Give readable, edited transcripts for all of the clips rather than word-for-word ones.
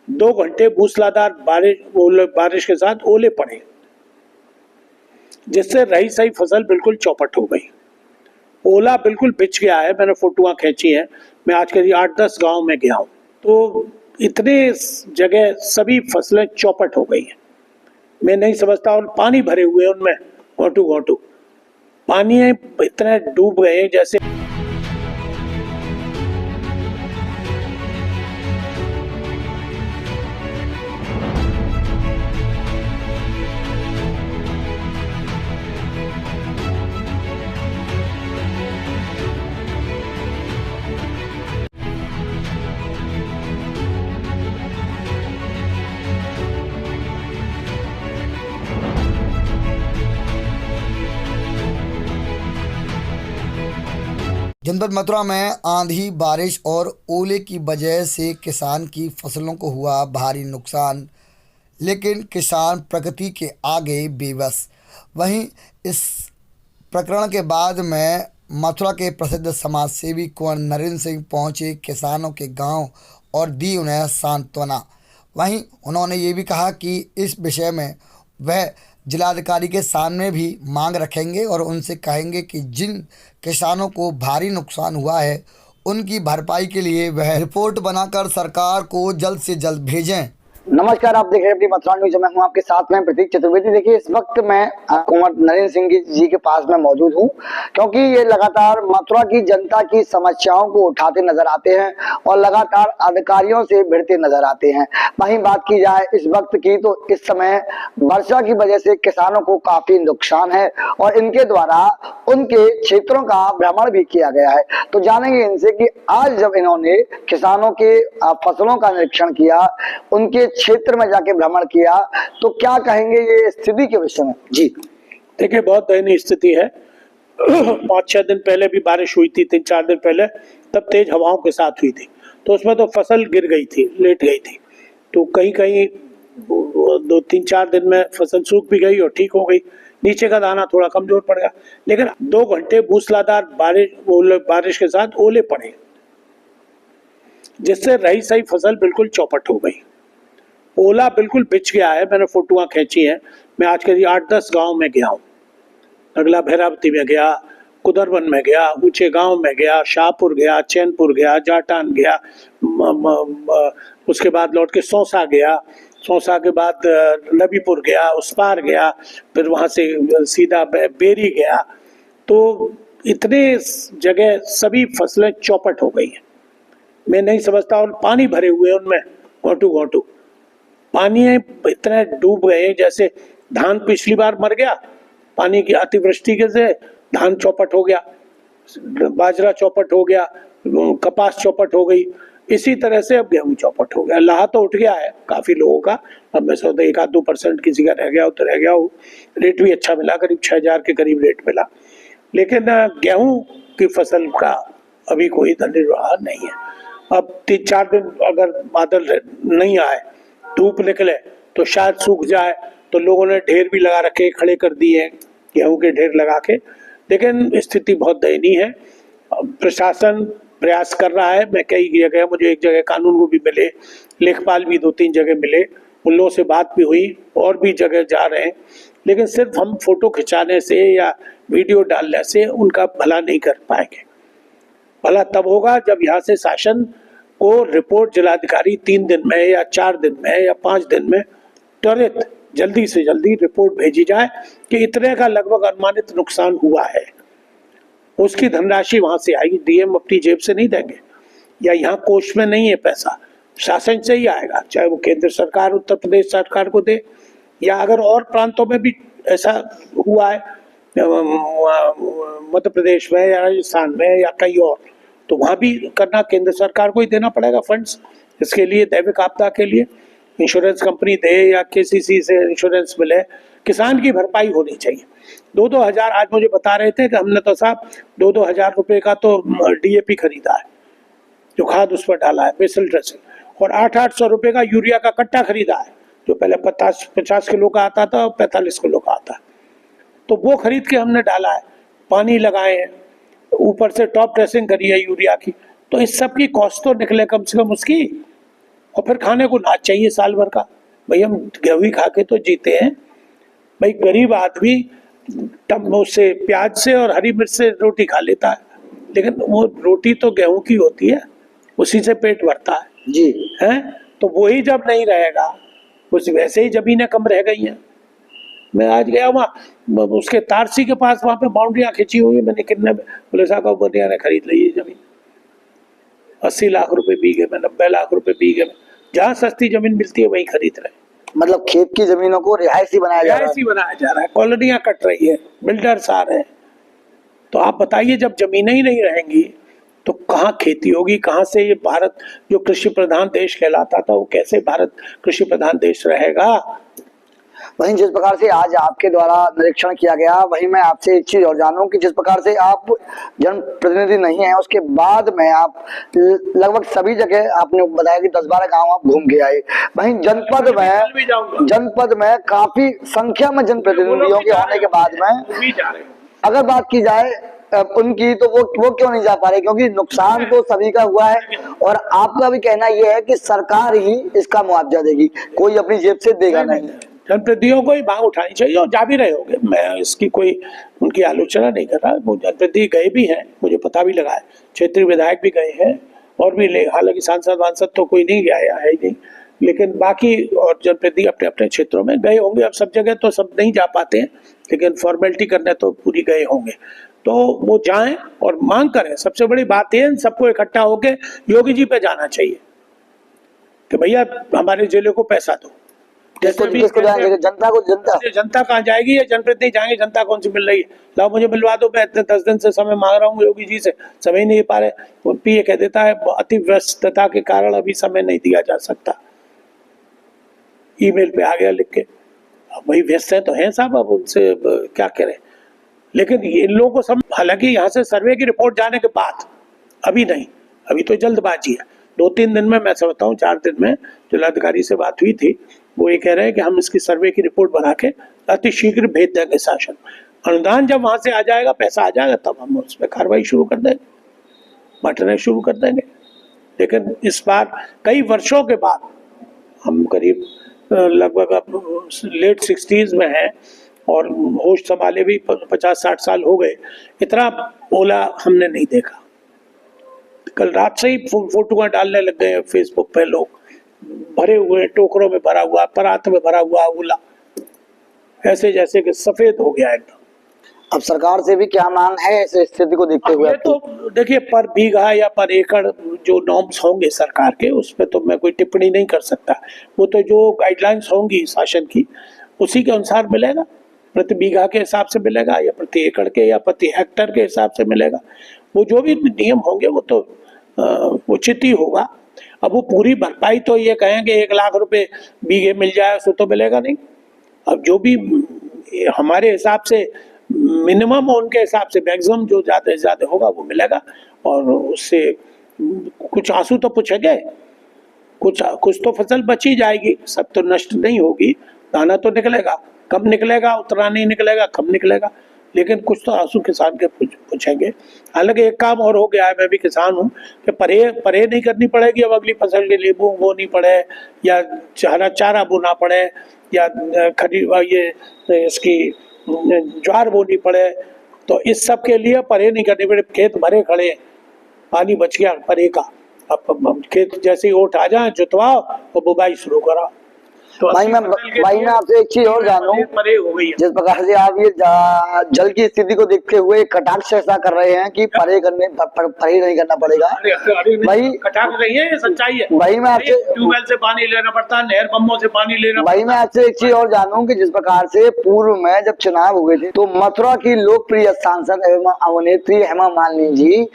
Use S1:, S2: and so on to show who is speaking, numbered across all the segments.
S1: 2 घंटे मूसलाधार बारिश के साथ ओले पड़े, जिससे रही सही फसल बिल्कुल चौपट हो गई। ओला बिल्कुल बिछ गया है। मैंने फोटोआं खींची हैं। मैं आज करीब 8-10 गांव में गया हूँ, तो इतने जगह सभी फसलें चौपट हो गई हैं। मैं नहीं समझता। और पानी भरे हुए हैं उनमें, घोंटू घोंटू पानी इतने डूब गए जैसे।
S2: जनपद मथुरा में आंधी, बारिश और ओले की वजह से किसान की फसलों को हुआ भारी नुकसान, लेकिन किसान प्रकृति के आगे बेबस। वहीं इस प्रकरण के बाद में मथुरा के प्रसिद्ध समाजसेवी कुंवर नरेंद्र सिंह पहुंचे किसानों के गांव और दी उन्हें सांत्वना। वहीं उन्होंने ये भी कहा कि इस विषय में वह जिलाधिकारी के सामने भी मांग रखेंगे और उनसे कहेंगे कि जिन किसानों को भारी नुकसान हुआ है उनकी भरपाई के लिए वह रिपोर्ट बनाकर सरकार को जल्द से जल्द भेजें।
S3: नमस्कार, आप देख रहे हैं अपनी मथुरा न्यूज। मैं हूं आपके साथ में प्रतीक चतुर्वेदी। देखिए, इस वक्त मैं कुंवर नरेंद्र सिंह जी के पास में मौजूद हूं, क्योंकि ये लगातार मथुरा की जनता की समस्याओं को उठाते नजर आते हैं और लगातार अधिकारियों से भिड़ते नजर आते हैं। वहीं बात की जाए इस वक्त की, तो इस समय वर्षा की वजह से किसानों को काफी नुकसान है और इनके द्वारा उनके क्षेत्रों का भ्रमण भी किया गया है। तो जानेंगे इनसे कि आज जब इन्होंने किसानों के फसलों का निरीक्षण किया, उनके क्षेत्र में जाके भ्रमण किया, तो क्या कहेंगे ये स्थिति के विषय में? जी
S1: देखिए, बहुत दयनीय स्थिति है। 5-6 दिन पहले भी बारिश हुई थी, 3-4 दिन पहले, तब तेज हवाओं के साथ हुई थी, तो उसमें तो फसल गिर गई थी, लेट गई थी। तो कहीं कहीं 2-3-4 दिन में फसल सूख भी गई और ठीक हो गई, नीचे का दाना थोड़ा कमजोर पड़ गया। लेकिन 2 घंटे मूसलाधार बारिश के साथ ओले पड़े, जिससे रही सही फसल बिल्कुल चौपट हो गई। ओला बिल्कुल बिछ गया है। मैंने फोटोआं खींची हैं। मैं आज करीब 8-10 गांव में गया हूँ। अगला भैरावती में गया, कुदरवन में गया, ऊंचे गांव में गया, शाहपुर गया, चैनपुर गया, जाटान गया, उसके बाद लौट के सौंसा गया, सौंसा के बाद नबीपुर गया, उस पार गया, फिर वहाँ से सीधा बेरी गया। तो इतने जगह सभी फसलें चौपट हो गई हैं। मैं नहीं समझता। और पानी भरे हुए हैं उनमें, घोंटू घोंटू पानी इतने डूब गए जैसे धान पिछली बार मर गया पानी की अतिवृष्टि के से, धान चौपट हो गया, बाजरा चौपट हो गया, कपास चौपट हो गई। इसी तरह से अब गेहूं चौपट हो गया। लाहा तो उठ गया है काफी लोगों का, अब मैं सोचता 1-2% किसी का रह गया हो तो रह गया हो। रेट भी अच्छा मिला, करीब 6000 के करीब रेट मिला। लेकिन गेहूं की फसल का अभी कोई निर्वाह नहीं है। अब 3-4 दिन अगर बादल नहीं आए, धूप निकले, तो शायद सूख जाए। तो लोगों ने ढेर भी लगा रखे, खड़े कर दिए गेहूं के ढेर लगा के। लेकिन स्थिति बहुत दयनीय है। प्रशासन प्रयास कर रहा है। मैं कई जगह, मुझे एक जगह कानून को भी मिले, लेखपाल भी 2-3 जगह मिले, उन लोगों से बात भी हुई, और भी जगह जा रहे हैं। लेकिन सिर्फ हम फोटो खिंचाने से या वीडियो डालने से उनका भला नहीं कर पाएंगे। भला तब होगा जब यहाँ से शासन को रिपोर्ट जिलाधिकारी 3 दिन में या 4 दिन में या 5 दिन में त्वरित जल्दी से जल्दी रिपोर्ट भेजी जाए कि इतने का लगभग अनुमानित नुकसान हुआ है। उसकी धनराशि वहां से आएगी, डीएम अपनी जेब से नहीं देंगे, या यहाँ कोष में नहीं है पैसा, शासन से ही आएगा, चाहे वो केंद्र सरकार उत्तर प्रदेश सरकार को दे, या अगर और प्रांतों में भी ऐसा हुआ है मध्य प्रदेश में या राजस्थान में या कहीं और, तो वहां भी करना केंद्र सरकार को ही देना पड़ेगा फंड्स। इसके लिए दैविक आपदा के लिए इंश्योरेंस कंपनी दे या केसीसी से इंश्योरेंस मिले, किसान की भरपाई होनी चाहिए। 2-2 हजार, आज मुझे बता रहे थे कि हमने तो साहब 2-2 हजार रुपए का तो डीएपी खरीदा है, जो खाद उस पर डाला है, बेसल ड्रेसिंग, और 800-800 रुपए का यूरिया का कट्टा खरीदा है, जो पहले 50 किलो का आता था और 45 किलो का आता है। तो वो खरीद के हमने डाला है, पानी लगाए हैं, ऊपर से टॉप ड्रेसिंग करी है यूरिया की। तो इस सब की कॉस्ट तो निकले कम से कम उसकी। और फिर खाने को नाच चाहिए साल भर का। भाई हम गेहूं ही खा के तो जीते हैं। भाई गरीब आदमी उससे प्याज से और हरी मिर्च से रोटी खा लेता है, लेकिन वो रोटी तो गेहूं की होती है, उसी से पेट भरता है
S3: जी
S1: है। तो वही जब नहीं रहेगा, कुछ वैसे ही जमीनें कम रह गई हैं। मैं आज गया वहाँ उसके तारसी के पास, वहाँ पे बाउंड्रियाँ खींची हुई है, मैंने कितने बोले साहब बोलिया ने खरीद ली है जमीन 80 लाख रुपए बीघे में, 90 लाख रुपए बीघे में। जहाँ सस्ती जमीन मिलती है वहीं खरीद रहे हैं।
S3: मतलब खेत की जमीनों को रिहायशी बनाया जा रहा
S1: रिहायशी बनाया जा रहा है, कॉलोनियां कट रही है, बिल्डर्स आ रहे हैं। तो आप बताइए, जब जमीनें ही नहीं रहेंगी तो कहाँ खेती होगी, कहाँ से ये भारत जो कृषि प्रधान देश कहलाता था वो कैसे भारत कृषि प्रधान देश रहेगा।
S3: वहीं जिस प्रकार से आज आपके द्वारा निरीक्षण किया गया, वहीं मैं आपसे एक चीज और जानूं कि जिस प्रकार से आप जनप्रतिनिधि नहीं हैं, उसके बाद में आप लगभग सभी जगह आपने बताया कि 10-12 गांव आप घूम के आए। वहीं जनपद में काफी संख्या में जनप्रतिनिधियों के होने के बाद में अगर बात की जाए उनकी, तो वो क्यों नहीं जा पा रहे? क्योंकि नुकसान तो सभी का हुआ है और आपका भी कहना यह है कि सरकार ही इसका मुआवजा देगी, कोई अपनी जेब से देगा नहीं।
S1: जनप्रतिनिधियों को ही मांग उठानी चाहिए और जा भी रहे होंगे, मैं इसकी कोई उनकी आलोचना नहीं कर रहा। वो जनप्रतिनिधि गए भी हैं, मुझे पता भी लगा है, क्षेत्रीय विधायक भी गए हैं और भी, हालांकि सांसद तो कोई नहीं गया है नहीं, लेकिन बाकी और जनप्रतिनिधि अपने अपने क्षेत्रों में गए होंगे। अब सब जगह तो सब नहीं जा पाते हैं, लेकिन फॉर्मेलिटी करने तो पूरी गए होंगे। तो वो जाएं और मांग करें। सबसे बड़ी बात है सबको इकट्ठा होके योगी जी पे जाना चाहिए कि भैया हमारे जिले को पैसा दो। जनता कहाँ जाएगी या जनप्रतिनिधि जाएंगे? जनता कौन सी मिल रही है? लाओ मुझे मिलवा दो, मैं 10 दिन से समय मांग रहा हूँ योगी जी से, समय नहीं पा रहे। वो ये कह देता है अति व्यस्तता के कारण अभी समय नहीं दिया जा सकता, ईमेल पे आ गया लिख के। अब वही व्यस्त है तो हैं साहब, अब उनसे क्या करें। लेकिन इन लोगों को सब, हालांकि यहाँ से सर्वे की रिपोर्ट जाने के बाद, अभी नहीं, अभी तो जल्दबाजी है। 2-3 दिन में, मैं समझता हूँ 4 दिन में जिलाधिकारी से बात हुई थी, वो ये कह रहे हैं कि हम इसकी सर्वे की रिपोर्ट बना के अति शीघ्र भेज देंगे शासन। अनुदान जब वहां से आ जाएगा, पैसा आ जाएगा, तब हम उस पर कार्रवाई शुरू कर देंगे, बांटना शुरू कर देंगे। लेकिन इस बार कई वर्षों के बाद, हम करीब लगभग लेट 60s में हैं और होश संभाले भी 50-60 साल हो गए, इतना ओला हमने नहीं देखा। कल रात से ही फोटो डालने लग गए फेसबुक पे लोग, भरे हुए टोकरों में भरा हुआ, परात में भरा हुआ ओला, ऐसे जैसे कि सफेद हो गया एकदम।
S3: अब सरकार से भी क्या मांग है इस स्थिति को देखते हुए?
S1: तो देखिए, पर बीघा या पर एकड़ जो नॉर्म्स होंगे सरकार के, उस पर तो मैं कोई टिप्पणी नहीं कर सकता। वो तो जो गाइडलाइंस होंगी शासन की, उसी के अनुसार मिलेगा। प्रति बीघा के हिसाब से मिलेगा या प्रति एकड़ के या प्रति हेक्टर के हिसाब से मिलेगा। वो जो भी नियम होंगे वो तो उचित ही होगा। अब वो पूरी भरपाई तो ये कहेंगे 1 लाख रुपए बीघे मिल जाए, उसको तो मिलेगा नहीं। अब जो भी हमारे हिसाब से मिनिमम, उनके हिसाब से मैक्सिमम जो ज़्यादा से ज़्यादा होगा वो मिलेगा। और उससे कुछ आंसू तो पूछेंगे, कुछ तो फसल बची जाएगी, सब तो नष्ट नहीं होगी, दाना तो निकलेगा। कब निकलेगा उतना नहीं निकलेगा, कब निकलेगा, लेकिन कुछ तो आंसू किसान के पूछेंगे। हालांकि एक काम और हो गया है, मैं भी किसान हूँ, कि परहेज नहीं करनी पड़ेगी अब अगली फसल के लिए, मूंग बोनी पड़े या चारा बोना पड़े या ये इसकी ज्वार बोनी पड़े, तो इस सब के लिए परहेज नहीं करनी पड़े। खेत भरे खड़े, पानी बच गया परे का, अब खेत जैसे ही ओट आ जाए जुतवाओ और बुवाई शुरू कराओ। तो
S3: भाई मैं आपसे एक चीज और जानूं, जिस प्रकार से आप ये जल की स्थिति को देखते हुए कटाक्ष ऐसा कर रहे हैं कि परे नहीं करना पड़ेगा, भाई
S1: कटाक्ष नहीं है, ये सच्चाई है।
S3: भाई मैं आपसे
S1: ट्यूबवेल से पानी लेना पड़ता है, नहर पंपों से पानी लेना।
S3: भाई मैं आपसे एक चीज और जानूं कि जिस प्रकार से पूर्व में जब चुनाव हुए थे तो मथुरा की लोकप्रिय सांसद एवं अभिनेत्री हेमा मालिनी जी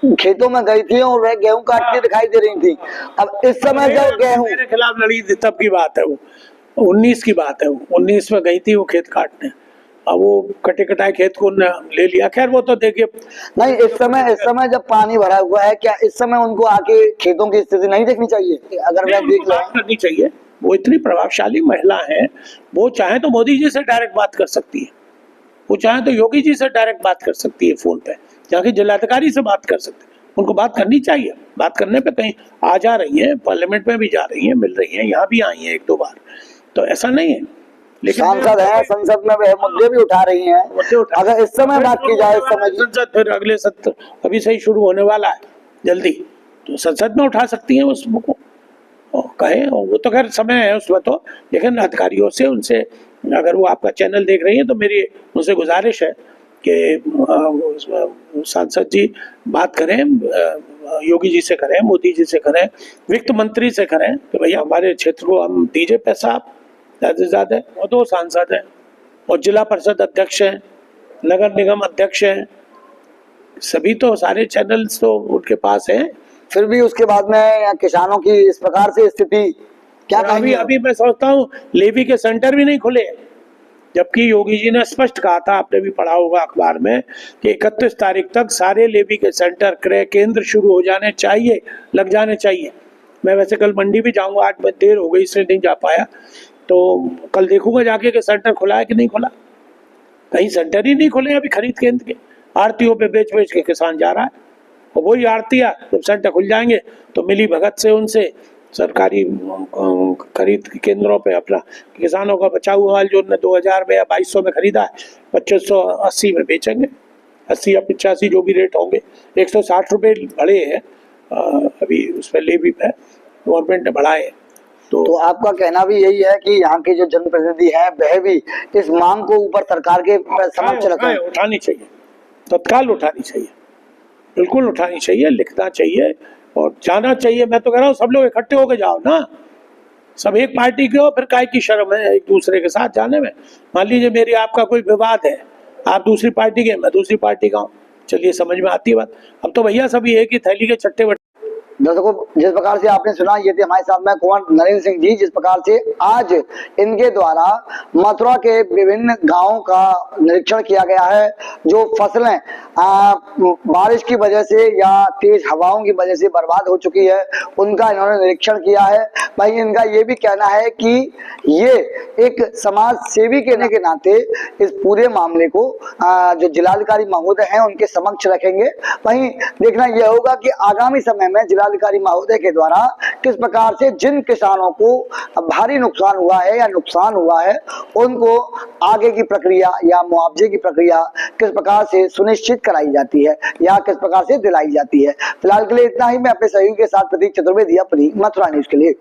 S3: खेतों में गई थी और वह गेहूं काटती दिखाई दे रही थी। अब इस समय जब गेहूं
S1: मेरे खिलाफ लड़ी थी, तब की बात है, वो 19 की बात है, वो 19 में गई थी वो खेत काटने। अब वो कटे-कटाए खेत को ले लिया। खैर वो तो देखिए,
S3: नहीं, इस समय जब पानी भरा हुआ है, क्या इस समय उनको आके खेतों की स्थिति नहीं देखनी चाहिए? अगर मैं देख रहा
S1: करनी चाहिए, वो इतनी प्रभावशाली महिला है, वो चाहे तो मोदी जी से डायरेक्ट बात कर सकती है, वो चाहे तो योगी जी से डायरेक्ट बात कर सकती है फोन पे, जाके जिलाधिकारी से बात कर सकते हैं, उनको बात करनी चाहिए। बात करने पे कहीं आ जा रही है, पार्लियामेंट में भी जा रही है, मिल रही है, यहाँ भी आई है 1-2 बार, तो ऐसा नहीं है। लेकिन
S3: सांसद है, संसद में वह मुद्दे भी उठा रही हैं। अगर इस समय बात की जाए, इस समय
S1: संसद फिर अगले सत्र अभी से ही शुरू होने वाला है जल्दी, तो संसद में उठा सकती है उसको, कहे, वो तो खैर समय है उसमें तो। लेकिन अधिकारियों से, उनसे, अगर वो आपका चैनल देख रही है तो मेरी उनसे गुजारिश है कि सांसद जी बात करें, योगी जी से करें, मोदी जी से करें, वित्त मंत्री से करें कि भैया हमारे क्षेत्र को हम दीजिए पैसा आप ज़्यादा से ज़्यादा। और 2 सांसद हैं और जिला परिषद अध्यक्ष हैं, नगर निगम अध्यक्ष हैं, सभी तो सारे चैनल्स तो उनके पास हैं।
S3: फिर भी उसके बाद में किसानों की इस प्रकार से स्थिति क्या कहेंगे?
S1: अभी मैं सोचता हूँ लेवी के सेंटर भी नहीं खुले, जबकि योगी जी ने स्पष्ट कहा था, आपने भी पढ़ा होगा अखबार में, कि 31 तारीख तक सारे लेवी के सेंटर, क्रय केंद्र शुरू हो जाने चाहिए, लग जाने चाहिए। मैं वैसे कल मंडी भी जाऊंगा, आज मैं देर हो गई इसलिए नहीं जा पाया, तो कल देखूंगा जाके कि सेंटर खुला है कि नहीं खुला। कहीं सेंटर ही नहीं खुले अभी खरीद केंद्र के, आड़तियों पे बेच बेच के किसान जा रहा है। और वही आड़तियाँ जब सेंटर खुल जाएंगे तो मिली भगत से उनसे सरकारी खरीद केंद्रों पे अपना किसानों का बचा हुआ माल जो 2000 में या 2200 में खरीदा है 2580 में बेचेंगे, 80 या 85 जो भी रेट होंगे। 160 रुपये बढ़े हैं अभी उस पर लेवी पे गवर्नमेंट ने बढ़ाए।
S3: तो आपका कहना भी यही है कि यहाँ के जो जनप्रतिनिधि हैं वह भी इस मांग को ऊपर सरकार के समक्ष रखें?
S1: उठानी चाहिए, तत्काल उठानी चाहिए, बिल्कुल उठानी चाहिए, लिखना चाहिए और जाना चाहिए। मैं तो कह रहा हूँ सब लोग इकट्ठे होकर जाओ ना, सब एक पार्टी के हो, फिर काय की शर्म है एक दूसरे के साथ जाने में। मान लीजिए मेरी आपका कोई विवाद है, आप दूसरी पार्टी के, मैं दूसरी पार्टी का हूँ, चलिए समझ में आती है बात। अब तो भैया सभी एक ही थैली के चट्टे।
S3: दर्शकों, जिस प्रकार से आपने सुना, ये थे हमारे साथ में कुंवर नरेंद्र सिंह जी। जिस प्रकार से आज इनके द्वारा मथुरा के विभिन्न गांवों का निरीक्षण किया गया है, जो फसलें बारिश की वजह से या तेज हवाओं की वजह से बर्बाद हो चुकी है, उनका इन्होंने निरीक्षण किया है। भाई इनका ये भी कहना है कि ये एक समाज सेवी कहने के नाते इस पूरे मामले को जो जिलाधिकारी महोदय हैं उनके समक्ष रखेंगे। वहीं देखना यह होगा कि आगामी समय में जिलाधिकारी महोदय के द्वारा किस प्रकार से जिन किसानों को भारी नुकसान हुआ है या नुकसान हुआ है, उनको आगे की प्रक्रिया या मुआवजे की प्रक्रिया किस प्रकार से सुनिश्चित कराई जाती है या किस प्रकार से दिलाई जाती है। फिलहाल के लिए इतना ही। मैं अपने सहयोगी के साथ प्रतीक चतुर्वेदी, अपनी मथुरा न्यूज के लिए।